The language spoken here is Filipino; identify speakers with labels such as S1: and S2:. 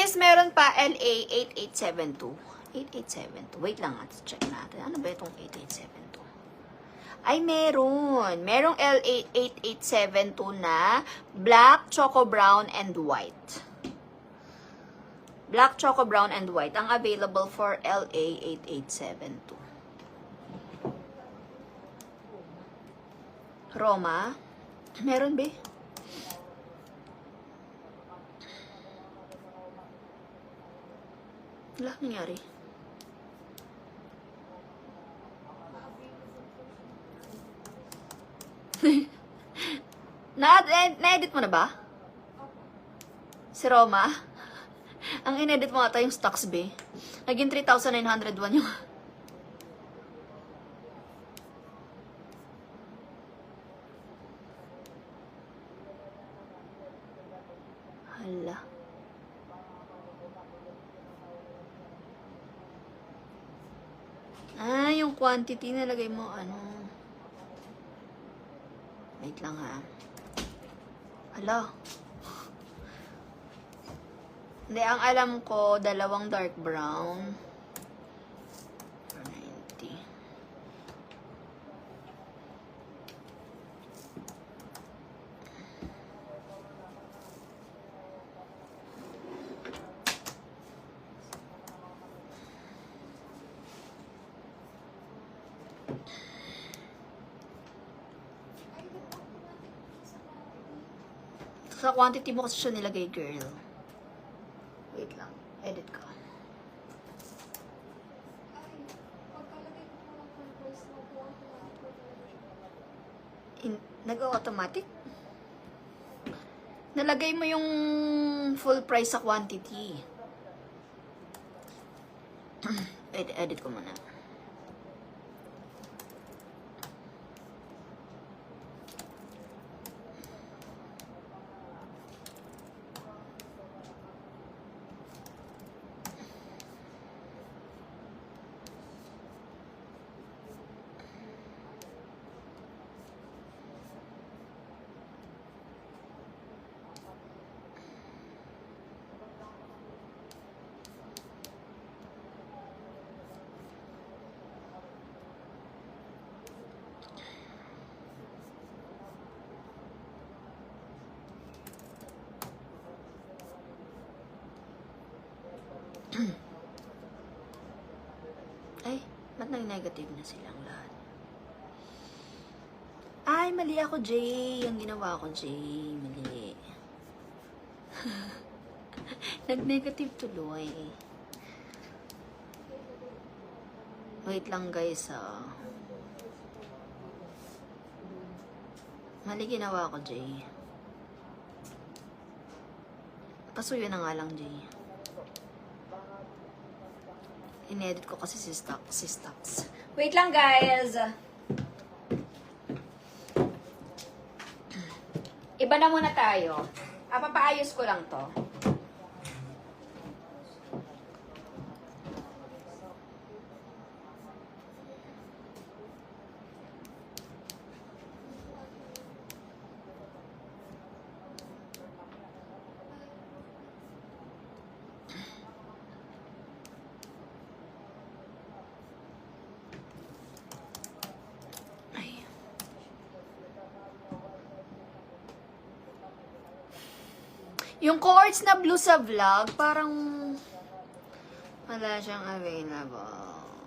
S1: Guys, meron pa LA 8872. 8872. Wait lang, check natin. Ano ba itong 8872? Ay, meron. Merong LA 8872 na black, choco brown, and white. Black, choco brown, and white. Ang available for LA 8872. Roma. Meron ba? Wala, nangyari. Na-edit mo na ba? Si Roma? Ang in-edit mo ata yung stocks, be. Naging 3,901 yung... Hala. Ah, yung quantity nalagay mo, ano. Wait lang ha. Hala. Hindi, ang alam ko, dalawang dark brown. 490. Sa quantity mo kasi siya nilagay, girl. Wait lang. Edit ko. Nag-automatic? Nalagay mo yung full price sa quantity. Edit ko muna. Ay, ba't nag-negative na silang lahat? Ay, mali ako, Jay. Yung ginawa ko, Jay. Mali. Nag-negative tuloy. Wait lang, guys, ah. Mali ginawa ko, Jay. Pasuyo na nga lang, Jay. In-edit ko kasi si stocks. Wait lang, guys. Iba na muna tayo. Papaayos ko lang to. Yung quartz na blue sa vlog, parang wala siyang available.